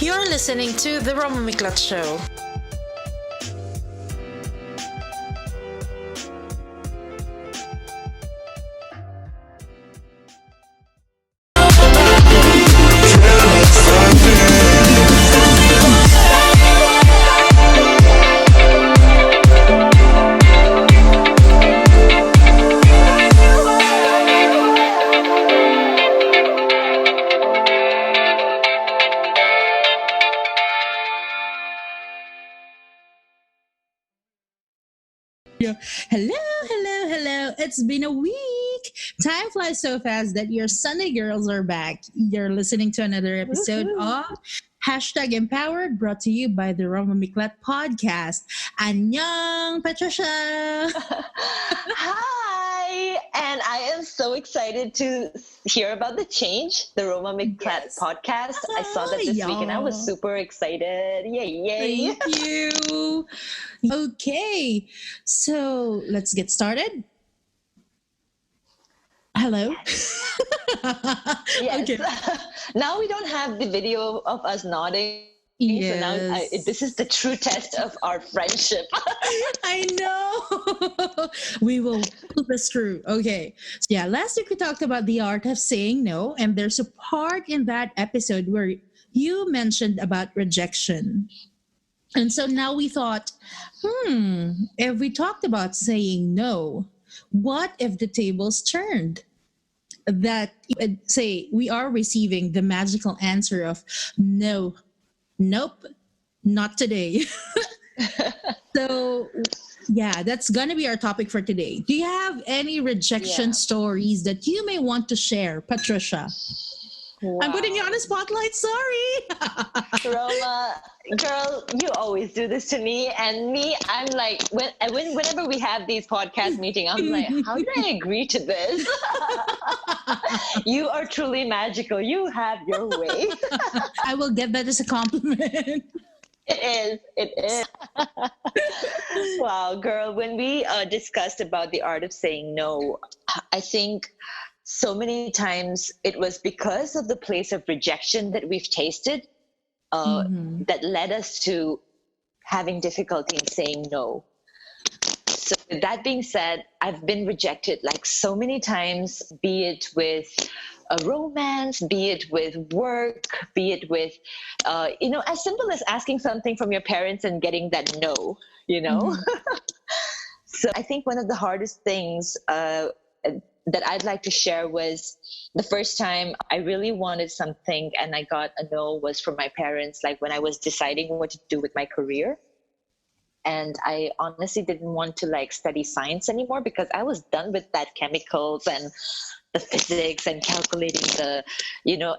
You're listening to the Roma Miclat Show. Hello. It's been a week. Time flies so fast that your Sunday girls are back. You're listening to another episode of Hashtag Empowered, brought to you by the Roma Miclat podcast. Annyeong, Patricia. Hi, and I am so excited to hear about the change, the Roma Miclat podcast. I saw that this week and I was super excited. Yay. Thank you. Okay, so let's get started. Hello. Yes. Okay. Now we don't have the video of us nodding. Yes. So now this is the true test of our friendship. I know. We will pull this through. Okay. So yeah, last week we talked about the art of saying no, and there's a part in that episode where you mentioned about rejection. And so now we thought, if we talked about saying no, what if the tables turned? That, say, we are receiving the magical answer of no, nope, not today. So, yeah, that's going to be our topic for today. Do you have any rejection stories that you may want to share, Patricia? Wow. I'm putting you on a spotlight. Sorry. Roma, girl, you always do this to me. And me, I'm like, whenever we have these podcast meetings, I'm like, how did I agree to this? You are truly magical. You have your way. I will get that as a compliment. It is. Wow, girl, when we discussed about the art of saying no, I think so many times it was because of the place of rejection that we've tasted that led us to having difficulty in saying no. So with that being said, I've been rejected like so many times, be it with a romance, be it with work, be it with, as simple as asking something from your parents and getting that no, So I think one of the hardest things that I'd like to share was the first time I really wanted something and I got a no was from my parents, like when I was deciding what to do with my career. And I honestly didn't want to study science anymore because I was done with that chemicals and the physics and calculating the,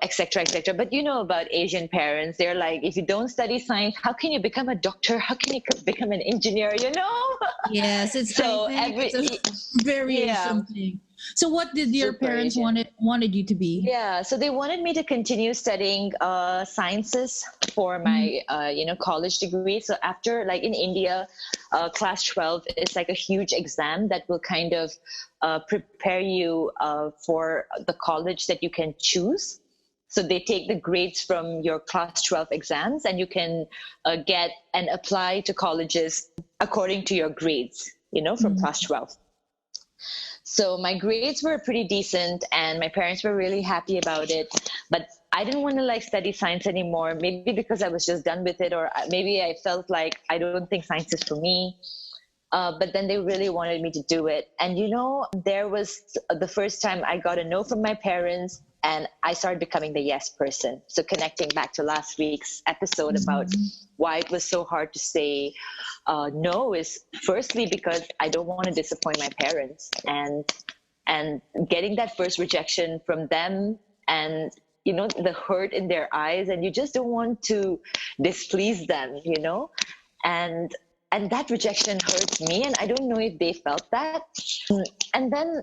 et cetera, et cetera. But about Asian parents, they're like, if you don't study science, how can you become a doctor? How can you become an engineer, Yes, it's a very Asian thing. So what did your parents wanted you to be? Yeah, so they wanted me to continue studying sciences for my, college degree. So after, in India, class 12 is like a huge exam that will kind of prepare you for the college that you can choose. So they take the grades from your class 12 exams and you can get and apply to colleges according to your grades, from class 12. So my grades were pretty decent and my parents were really happy about it. But I didn't want to study science anymore, maybe because I was just done with it, or maybe I felt like I don't think science is for me. But then they really wanted me to do it. And, there was the first time I got a no from my parents and I started becoming the yes person. So connecting back to last week's episode about why it was so hard to say no is firstly because I don't want to disappoint my parents, and getting that first rejection from them and, the hurt in their eyes, and you just don't want to displease them, and that rejection hurts me, and I don't know if they felt that. And then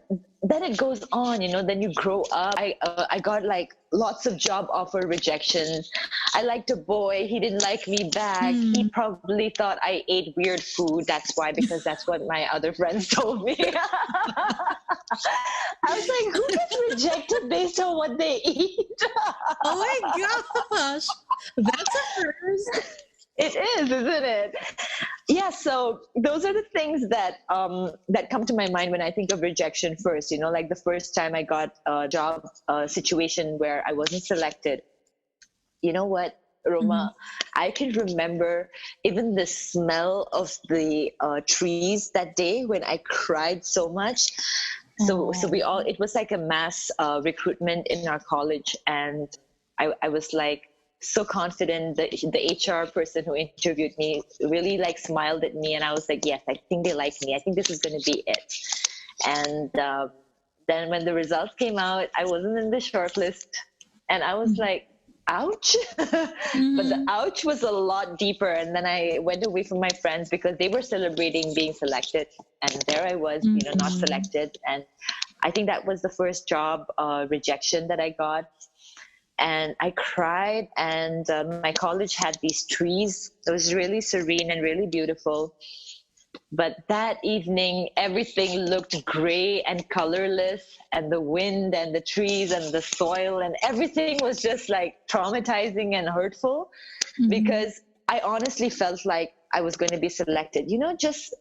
it goes on, then you grow up. I got lots of job offer rejections. I liked a boy, he didn't like me back. He probably thought I ate weird food. That's why, because that's what my other friends told me. I was like, who gets rejected based on what they eat? Oh my gosh, that's a first. It is, isn't it? Yeah. So those are the things that that come to my mind when I think of rejection first. You know, like the first time I got a job situation where I wasn't selected. You know what, Roma? I can remember even the smell of the trees that day when I cried so much. So we all, it was like a mass recruitment in our college, and I was like so confident that the HR person who interviewed me really like smiled at me, and I was like, yes, I think they like me. I think this is going to be it. And then when the results came out, I wasn't in the shortlist, and I was like, ouch. But the ouch was a lot deeper. And then I went away from my friends because they were celebrating being selected, and there I was, you know, not selected. And I think that was the first job rejection that I got. And I cried, and my college had these trees. It was really serene and really beautiful. But that evening, everything looked gray and colorless, and the wind and the trees and the soil and everything was just like traumatizing and hurtful, because I honestly felt like I was going to be selected. You know, just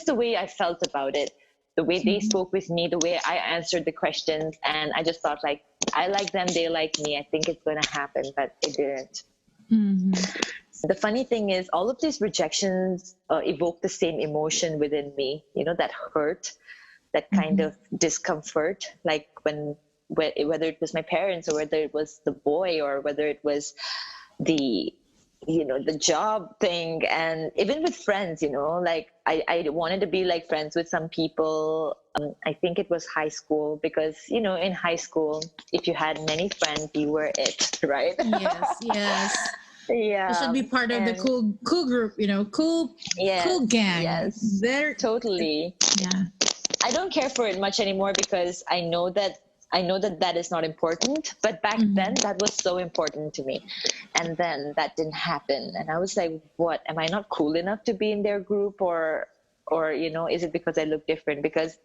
the way I felt about it, the way they spoke with me, the way I answered the questions, and I just thought like, I like them, they like me. I think it's going to happen, but it didn't. The funny thing is, all of these rejections evoke the same emotion within me, you know, that hurt, that kind of discomfort, like whether it was my parents, or whether it was the boy, or whether it was the, you know, the job thing. And even with friends, you know, like I wanted to be like friends with some people. I think it was high school, because, you know, in high school, if you had many friends, you were it, right? Yes. Yeah. You should be part of the cool group, you know, cool gang. Yes. They're totally. Yeah. I don't care for it much anymore, because I know that that is not important. But back then, that was so important to me. And then that didn't happen. And I was like, what? Am I not cool enough to be in their group? Or you know, is it because I look different? Because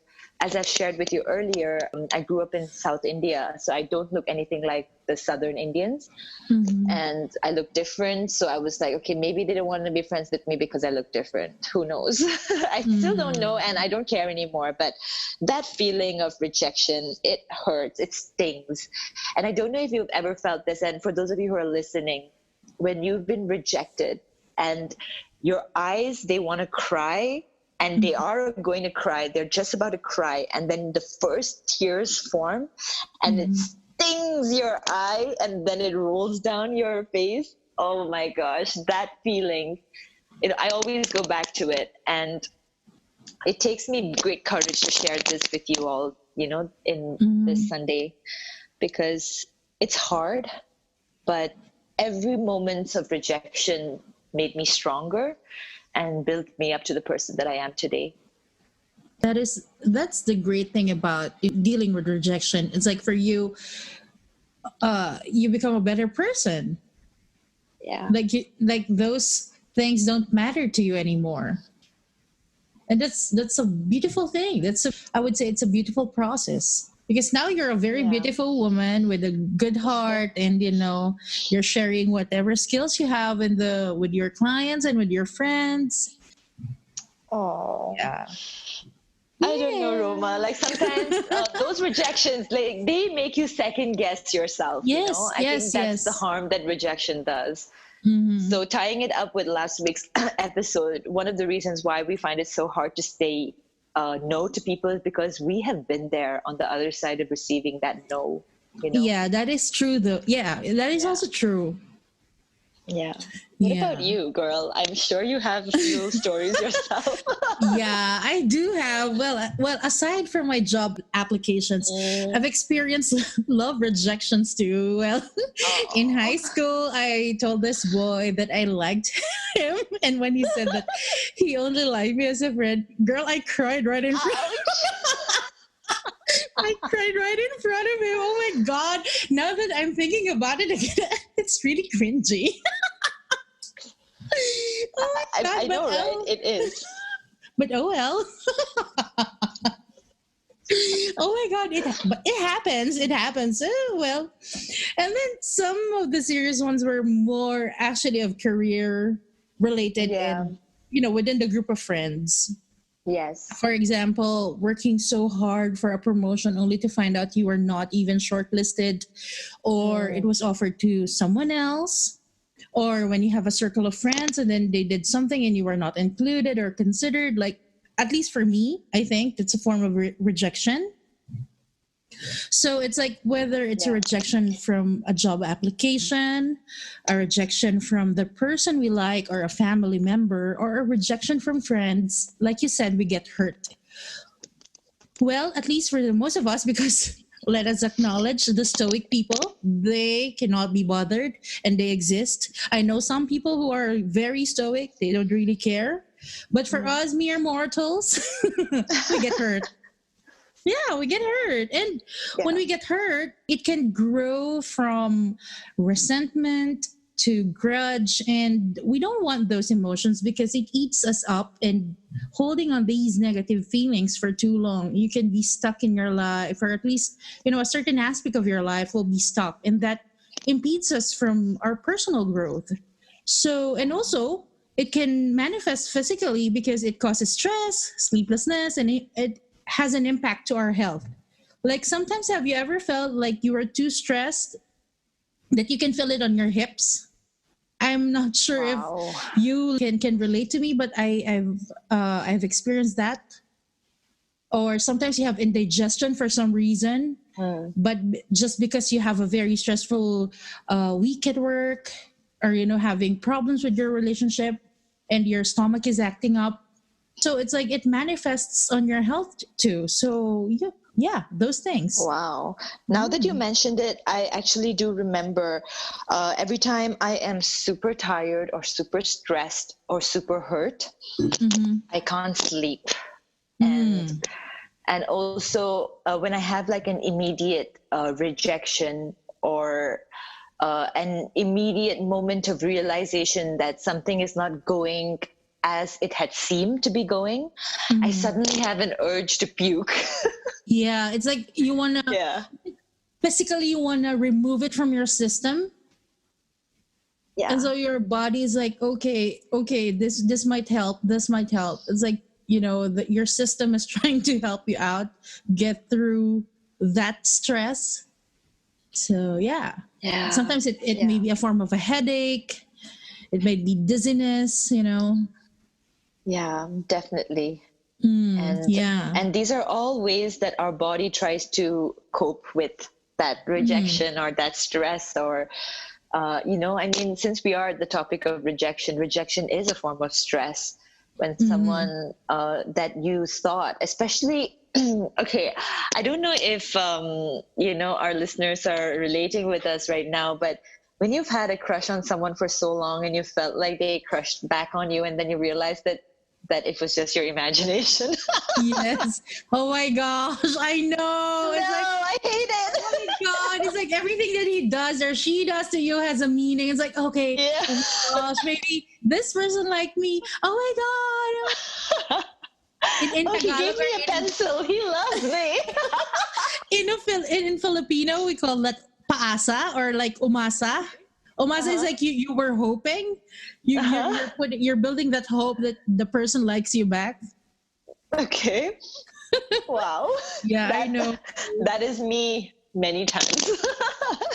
as I've shared with you earlier, I grew up in South India, so I don't look anything like the Southern Indians. And I look different. So I was like, okay, maybe they don't want to be friends with me because I look different. Who knows? I still don't know, and I don't care anymore. But that feeling of rejection, it hurts, it stings. And I don't know if you've ever felt this. And for those of you who are listening, when you've been rejected and your eyes, they want to cry, and they are going to cry. They're just about to cry. And then the first tears form, and it stings your eye, and then it rolls down your face. Oh my gosh, that feeling. I always go back to it. And it takes me great courage to share this with you all, you know, in this Sunday, because it's hard, but every moment of rejection made me stronger and built me up to the person that I am today. That's the great thing about dealing with rejection. It's like, for you, you become a better person. Yeah. Like those things don't matter to you anymore. And that's a beautiful thing. I would say it's a beautiful process. Because now you're a very beautiful woman with a good heart, and you know, you're sharing whatever skills you have with your clients and with your friends. Oh. Yeah. I don't know, Roma. Like sometimes those rejections, like they make you second guess yourself. Yes, you know? I think that's the harm that rejection does. So tying it up with last week's episode, one of the reasons why we find it so hard to say no to people is because we have been there on the other side of receiving that no. You know? Yeah, that is true though. Yeah, that is also true. Yeah. What about you, girl? I'm sure you have a few stories yourself. Yeah, I do have. Well, aside from my job applications, I've experienced love rejections too. Well, in high school, I told this boy that I liked him, and when he said that he only liked me as a friend, girl, I cried right in front. I cried right in front of him. Oh my God. Now that I'm thinking about it again, it's really cringy. Oh my God, I know, right? It is. But oh well. Oh my god, but it happens. It happens. Well, and then some of the serious ones were more actually of career related Yeah. and within the group of friends. Yes. For example, working so hard for a promotion only to find out you were not even shortlisted, or it was offered to someone else, or when you have a circle of friends and then they did something and you were not included or considered. Like, at least for me, I think it's a form of rejection. So it's like whether it's a Yeah. rejection from a job application, a rejection from the person we like or a family member, or a rejection from friends. Like you said, we get hurt. Well, at least for the most of us, because let us acknowledge the stoic people, they cannot be bothered and they exist. I know some people who are very stoic, they don't really care. But for us mere mortals, we get hurt. Yeah, we get hurt. And when we get hurt, it can grow from resentment to grudge. And we don't want those emotions because it eats us up. And holding on these negative feelings for too long, you can be stuck in your life, or at least, a certain aspect of your life will be stuck. And that impedes us from our personal growth. So, and also, it can manifest physically because it causes stress, sleeplessness, and it has an impact to our health. Like, sometimes, have you ever felt like you were too stressed that you can feel it on your hips? I'm not sure if you can relate to me, but I've experienced that. Or sometimes you have indigestion for some reason, but just because you have a very stressful week at work, or having problems with your relationship, and your stomach is acting up. So it's like it manifests on your health too. So yeah, those things. Wow. Now that you mentioned it, I actually do remember every time I am super tired or super stressed or super hurt, I can't sleep. And also when I have like an immediate rejection or an immediate moment of realization that something is not going as it had seemed to be going, I suddenly have an urge to puke. Yeah, it's like you want to, physically you want to remove it from your system. Yeah. And so your body is like, okay, this might help, this might help. It's like, your system is trying to help you out, get through that stress. So yeah. Sometimes it may be a form of a headache. It may be dizziness, Yeah, definitely. And these are all ways that our body tries to cope with that rejection or that stress or, since we are at the topic of rejection is a form of stress. When someone that you thought, especially, okay, I don't know if, our listeners are relating with us right now, but when you've had a crush on someone for so long and you felt like they crushed back on you and then you realized that it was just your imagination. Yes. Oh my gosh, I know. It's like, I hate it. Oh my God. It's like everything that he does or she does to you has a meaning. It's like, okay, oh my gosh, maybe this person liked me. Oh my God. In he gave me a pencil. He loves me. In Filipino, we call that paasa or like umasa. Umasa is like you were hoping. You're building that hope that the person likes you back. Okay. Wow. Yeah, I know. That is me many times.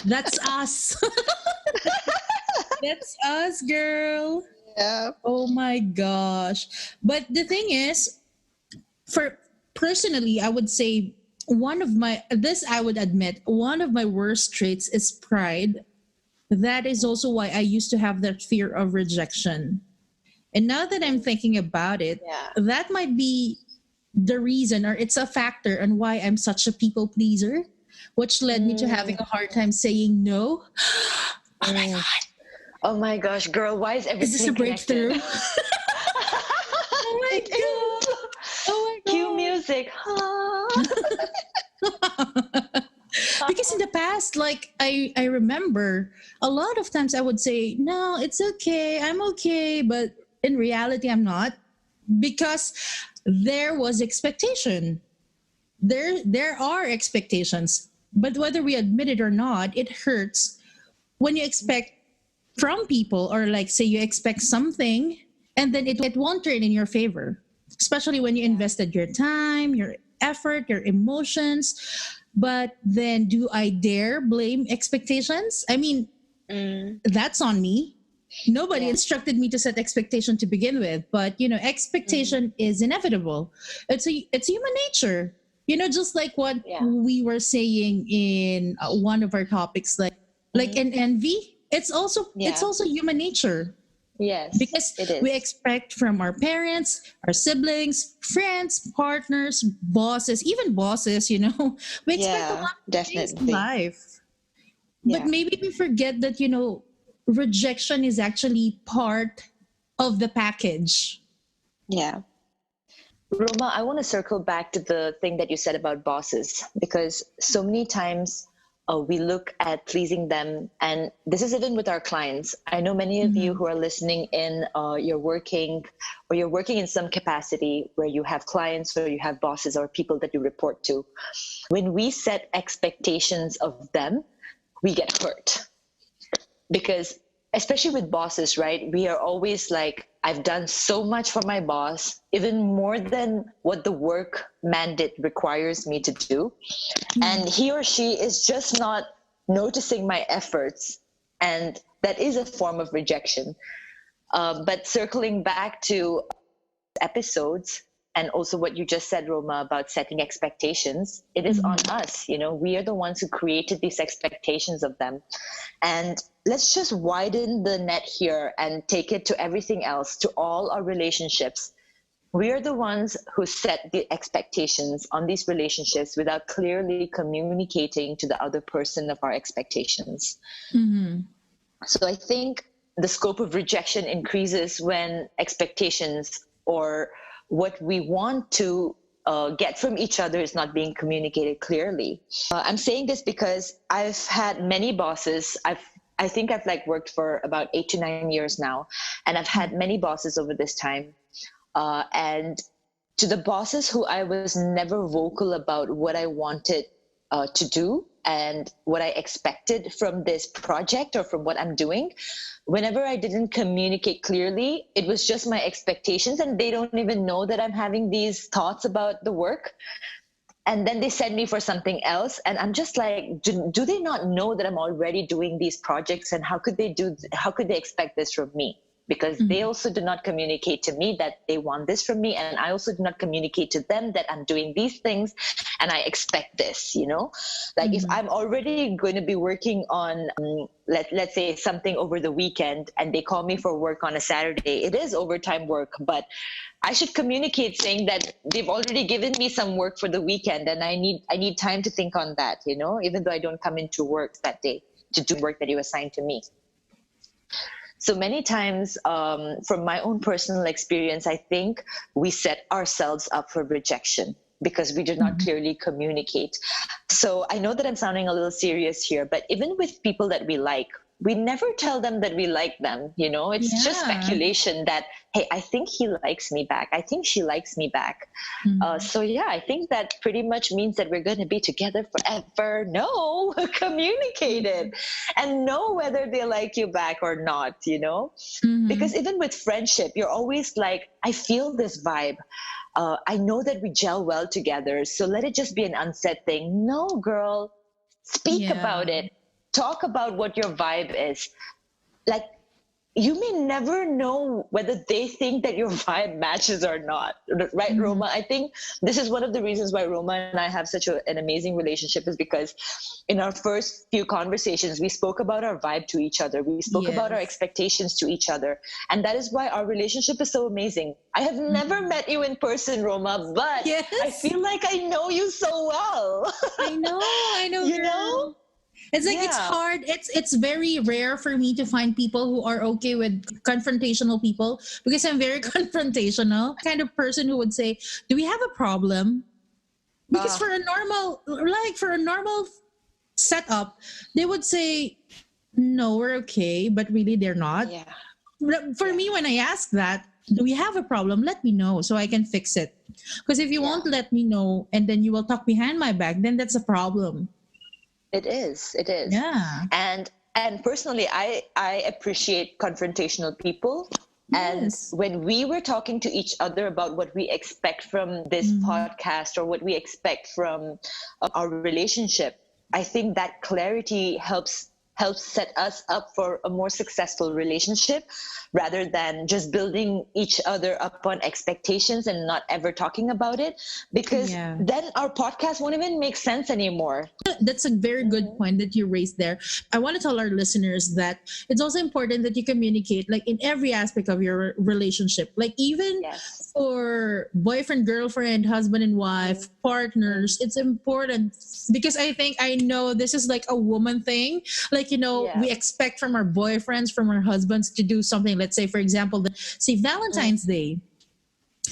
That's us. That's us, girl. Yeah. Oh my gosh. But the thing is, personally, I would say I would admit, one of my worst traits is pride. That is also why I used to have that fear of rejection. And now that I'm thinking about it, that might be the reason, or it's a factor on why I'm such a people pleaser, which led me to having a hard time saying no. Oh my God. Oh my gosh, girl, why is everything Is this a breakthrough? Oh my God. Oh my God. Cue music. Because in the past, like I remember a lot of times I would say, no, it's okay, I'm okay. But in reality, I'm not, because there was expectation. there are expectations, but whether we admit it or not, it hurts when you expect from people, or like say you expect something and then it won't turn in your favor, especially when you invested your time, your effort, your emotions. But then do I dare blame expectations? I mean, that's on me. Nobody instructed me to set expectation to begin with, but expectation is inevitable. It's human nature. Just like what we were saying in one of our topics, like in envy. It's also human nature. Yes, Because it is. we expect from our parents, our siblings, friends, partners, bosses, even bosses, we expect a lot of things in definitely. life. But Yeah. maybe we forget that, rejection is actually part of the package. Yeah. Roma, I want to circle back to the thing that you said about bosses, because so many times we look at pleasing them, and this is even with our clients. I know many of you who are listening in, you're working in some capacity where you have clients or you have bosses or people that you report to. When we set expectations of them, we get hurt. Because especially with bosses, right? We are always like, I've done so much for my boss, even more than what the work mandate requires me to do. And he or she is just not noticing my efforts. And that is a form of rejection. But circling back to episodes, and also what you just said, Roma, about setting expectations, it is on us. We are the ones who created these expectations of them. And let's just widen the net here and take it to everything else, to all our relationships. We are the ones who set the expectations on these relationships without clearly communicating to the other person of our expectations. So I think the scope of rejection increases when expectations or what we want to get from each other is not being communicated clearly. I'm saying this because I've had many bosses. I think I've worked for about 8 to 9 years now, and I've had many bosses over this time. And to the bosses who I was never vocal about what I wanted to do and what I expected from this project or from what I'm doing, whenever I didn't communicate clearly, it was just my expectations, and they don't even know that I'm having these thoughts about the work. And then they send me for something else, and I'm just like, do they not know that I'm already doing these projects, and how could they expect this from me? Because they also do not communicate to me that they want this from me, and I also do not communicate to them that I'm doing these things and I expect this. If I'm already going to be working on let's say something over the weekend, and they call me for work on a Saturday, it is overtime work, but I should communicate saying that they've already given me some work for the weekend, and I need time to think on that, even though I don't come into work that day to do work that you assigned to me. So many times, from my own personal experience, I think we set ourselves up for rejection because we do not clearly communicate. So I know that I'm sounding a little serious here, but even with people that we like, we never tell them that we like them. It's just speculation that, hey, I think he likes me back. I think she likes me back. So yeah, I think that pretty much means that we're going to be together forever. No, communicate it and know whether they like you back or not, because even with friendship, you're always like, I feel this vibe. I know that we gel well together. So let it just be an unsaid thing. No, girl, speak about it. Talk about what your vibe is. You may never know whether they think that your vibe matches or not. Right, Roma? I think this is one of the reasons why Roma and I have such an amazing relationship, is because in our first few conversations, we spoke about our vibe to each other. We spoke about our expectations to each other. And that is why our relationship is so amazing. I have never met you in person, Roma, but I feel like I know you so well. I know. You know? It's like it's hard. It's very rare for me to find people who are okay with confrontational people, because I'm very confrontational kind of person who would say, "Do we have a problem?" Because for a normal setup, they would say, "No, we're okay," but really they're not. For me, when I ask that, do we have a problem? Let me know so I can fix it. Because if you won't let me know and then you will talk behind my back, then that's a problem. It is. Yeah. And personally, I appreciate confrontational people. And Yes. when we were talking to each other about what we expect from this podcast or what we expect from our relationship, I think that clarity helps set us up for a more successful relationship, rather than just building each other up on expectations and not ever talking about it, because then our podcast won't even make sense anymore. That's a very good point that you raised there. I want to tell our listeners that it's also important that you communicate, like in every aspect of your relationship, like even for boyfriend, girlfriend, husband and wife, partners. It's important because I know this is like a woman thing. Like, we expect from our boyfriends, from our husbands to do something. Let's say, for example, say Valentine's Day.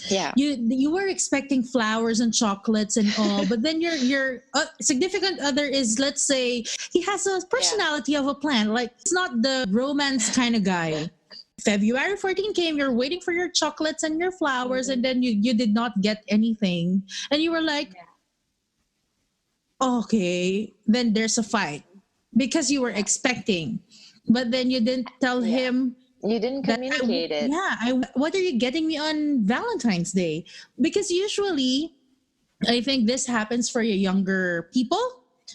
Yeah. You were expecting flowers and chocolates and all, but then your significant other is, let's say, he has a personality of a plant. Like, it's not the romance kind of guy. February 14 came, you're waiting for your chocolates and your flowers, and then you did not get anything. And you were like, okay, then there's a fight because you were expecting, but then you didn't tell him. You didn't communicate it. What are you getting me on Valentine's Day? Because usually, I think this happens for your younger people.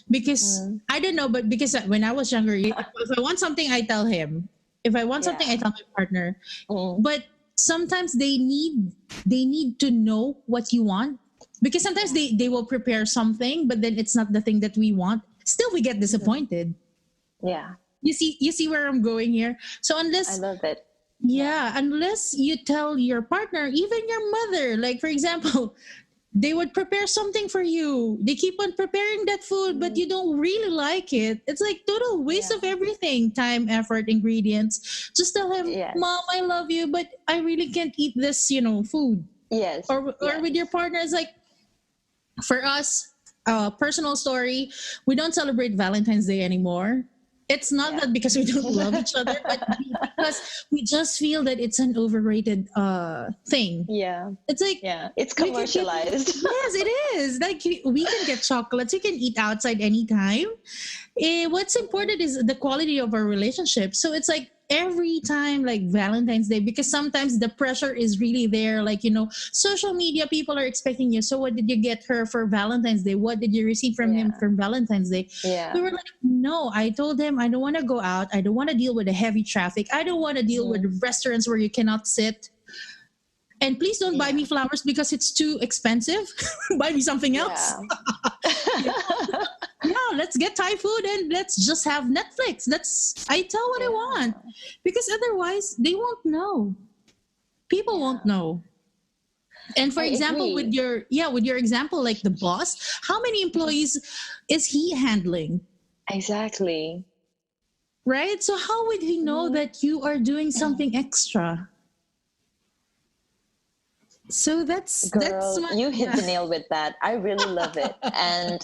Because I don't know, but because when I was younger, if I want something, I tell him. If I want something, I tell my partner. But sometimes they need to know what you want, because sometimes they will prepare something, but then it's not the thing that we want. Still, we get disappointed. Yeah. You see where I'm going here. So unless I love it. Yeah, unless you tell your partner, even your mother, like for example, they would prepare something for you. They keep on preparing that food, but you don't really like it. It's like total waste of everything, time, effort, ingredients. Just tell him, Mom, I love you, but I really can't eat this, food. Yes. Or with your partner, it's like, for us, personal story, we don't celebrate Valentine's Day anymore. It's not that because we don't love each other, but because we just feel that it's an overrated thing. Yeah. It's like... Yeah. It's commercialized. Yes, it is. Like, we can get chocolates. You can eat outside anytime. What's important is the quality of our relationship. So it's like every time, like Valentine's Day, because sometimes the pressure is really there. Like, social media, people are expecting you. So what did you get her for Valentine's Day? What did you receive from him for Valentine's Day? Yeah. We were like, no, I told him I don't want to go out. I don't want to deal with the heavy traffic. I don't want to deal with restaurants where you cannot sit. And please don't buy me flowers because it's too expensive. Buy me something else. Let's get Thai food and let's just have Netflix. I tell what I want. Because otherwise, they won't know. People won't know. And for example, with your example, like the boss, how many employees is he handling? Exactly. Right? So how would he know that you are doing something extra? So that's you hit the nail with that. I really love it. And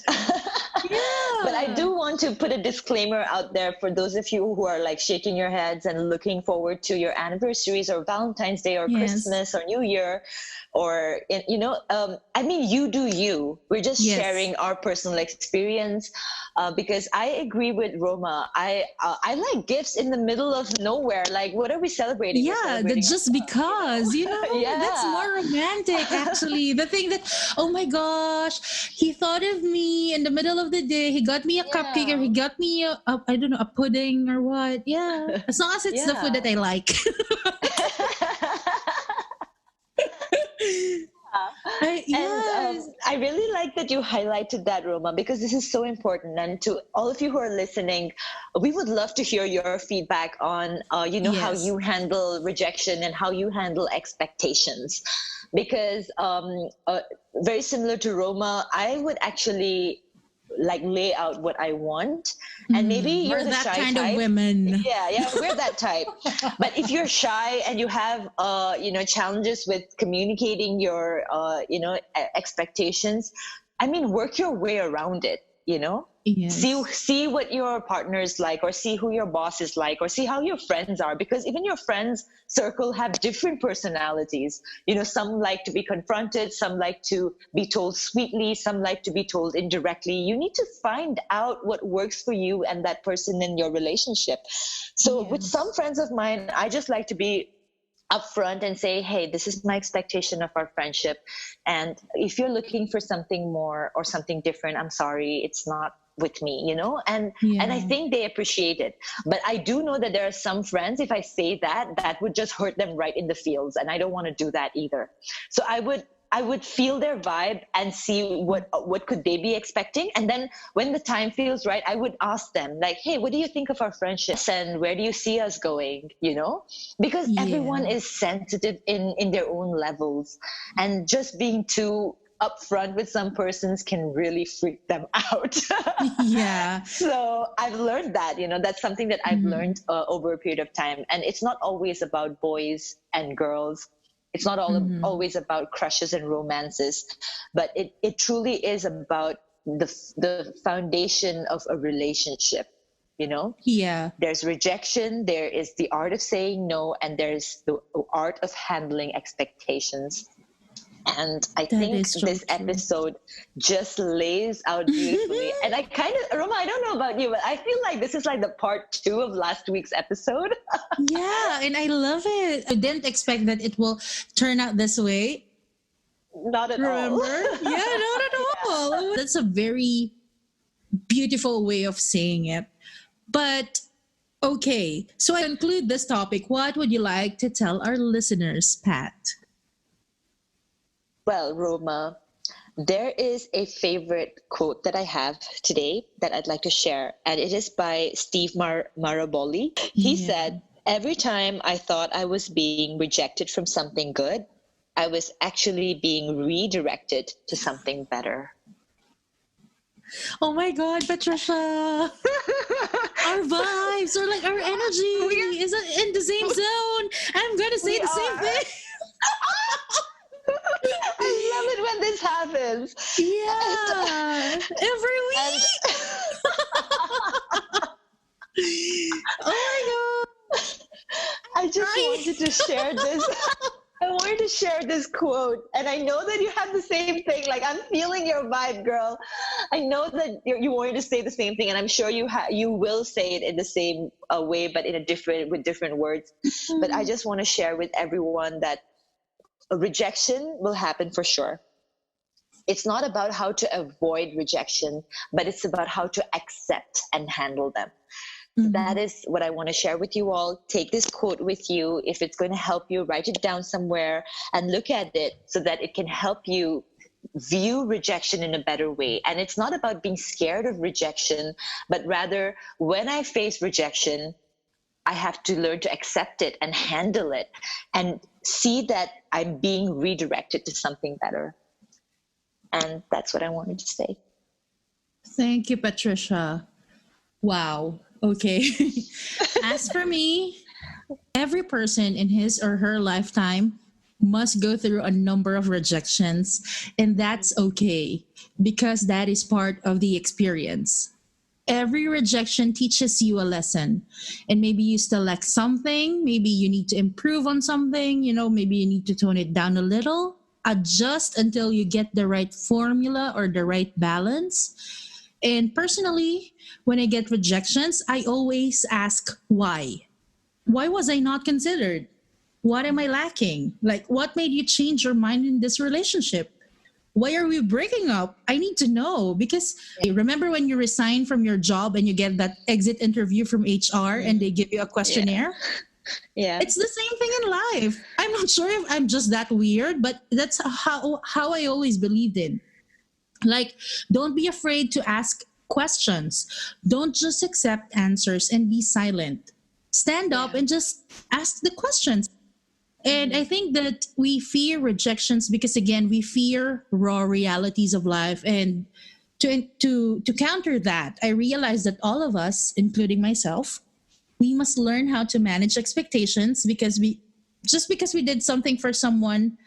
but I do want to put a disclaimer out there for those of you who are like shaking your heads and looking forward to your anniversaries or Valentine's Day or Christmas or New Year, or I mean, you do you. We're just sharing our personal experience, because I agree with Roma. I like gifts in the middle of nowhere. Like, what are we celebrating? Just because that's more romantic. Actually, the thing that, oh my gosh, he thought of me in the middle of the day. He got me a cupcake, or he got me a I don't know, a pudding or what. Yeah, as long as it's the food that I like. I really like that you highlighted that, Roma, because this is so important. And to all of you who are listening, we would love to hear your feedback on, how you handle rejection and how you handle expectations. Because very similar to Roma, I would actually lay out what I want, and maybe you're the that shy kind type. of women. We're that type. But if you're shy and you have challenges with communicating your expectations, I mean, work your way around it. you know? Yes. See what your partner is like, or see who your boss is like, or see how your friends are, because even your friends circle have different personalities. You know, some like to be confronted, some like to be told sweetly, some like to be told indirectly. You need to find out what works for you and that person in your relationship. So with some friends of mine, I just like to be upfront and say, hey, this is my expectation of our friendship, and if you're looking for something more or something different, I'm sorry, it's not with me, you know. And I think they appreciate it. But I do know that there are some friends, if I say that would just hurt them right in the feels, and I don't want to do that either. So I would feel their vibe and see what could they be expecting. And then when the time feels right, I would ask them, like, hey, what do you think of our friendship? And where do you see us going? You know, because everyone is sensitive in their own levels. And just being too upfront with some persons can really freak them out. Yeah. So I've learned that, you know, that's something that I've learned over a period of time. And it's not always about boys and girls. It's not always about crushes and romances, but it truly is about the foundation of a relationship, you know? Yeah. There's rejection, there is the art of saying no, and there's the art of handling expectations. And I think this episode just lays out beautifully. And I kind of, Roma, I don't know about you, but I feel like this is like the part 2 of last week's episode. Yeah, and I love it. I didn't expect that it will turn out this way. Not at Remember? all. Yeah, not at all. That's a very beautiful way of saying it. But okay, so I conclude this topic. What would you like to tell our listeners, Pat? Well, Roma, there is a favorite quote that I have today that I'd like to share, and it is by Steve Maraboli. He said, every time I thought I was being rejected from something good, I was actually being redirected to something better. Oh my God, Patricia. Our vibes or like our energy is in the same zone. I'm going to say the same thing. I love it when this happens. Yeah. Every week. Oh my God. I just wanted to share this. I wanted to share this quote, and I know that you have the same thing. Like, I'm feeling your vibe, girl. I know that you wanted to say the same thing, and I'm sure you will say it in the same way, but with different words. But I just want to share with everyone that a rejection will happen for sure. It's not about how to avoid rejection, but it's about how to accept and handle them. That is what I want to share with you all. Take this quote with you. If it's going to help you, write it down somewhere and look at it so that it can help you view rejection in a better way. And it's not about being scared of rejection, but rather when I face rejection, I have to learn to accept it and handle it and see that I'm being redirected to something better. And that's what I wanted to say. Thank you, Patricia. Wow. Okay. As for me, every person in his or her lifetime must go through a number of rejections, and that's okay because that is part of the experience. Every rejection teaches you a lesson, and maybe you still lack something, maybe you need to improve on something, maybe you need to tone it down a little, adjust until you get the right formula or the right balance. And personally, when I get rejections, I always ask why. Why was I not considered? What am I lacking? Like, what made you change your mind in this relationship? Why are we breaking up? I need to know, because remember when you resign from your job and you get that exit interview from HR and they give you a questionnaire? Yeah. It's the same thing in life. I'm not sure if I'm just that weird, but that's how I always believed in. Like, don't be afraid to ask questions. Don't just accept answers and be silent. Stand up and just ask the questions. And I think that we fear rejections because, again, we fear raw realities of life. And to counter that, I realized that all of us, including myself, we must learn how to manage expectations, because because we did something for someone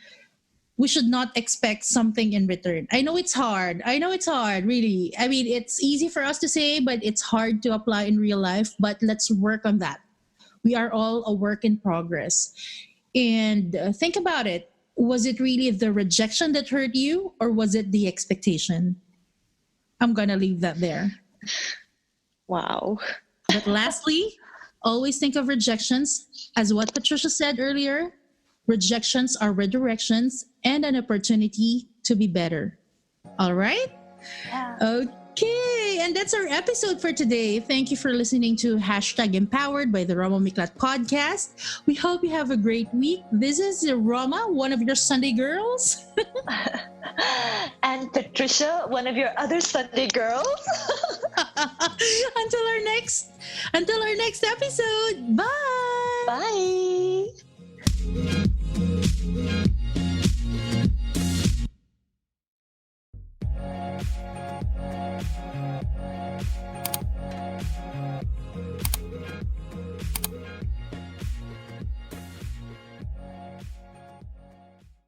we should not expect something in return. I know it's hard. Really. I mean, it's easy for us to say, but it's hard to apply in real life. But let's work on that. We are all a work in progress. And think about it. Was it really the rejection that hurt you, or was it the expectation? I'm going to leave that there. Wow. But lastly, always think of rejections as what Patricia said earlier. Rejections are redirections and an opportunity to be better. All right? Yeah. Okay, and that's our episode for today. Thank you for listening to #Empowered by the Roma Miclat podcast. We hope you have a great week. This is Roma, one of your Sunday girls. And Patricia, one of your other Sunday girls. Until our next episode. Bye. Bye.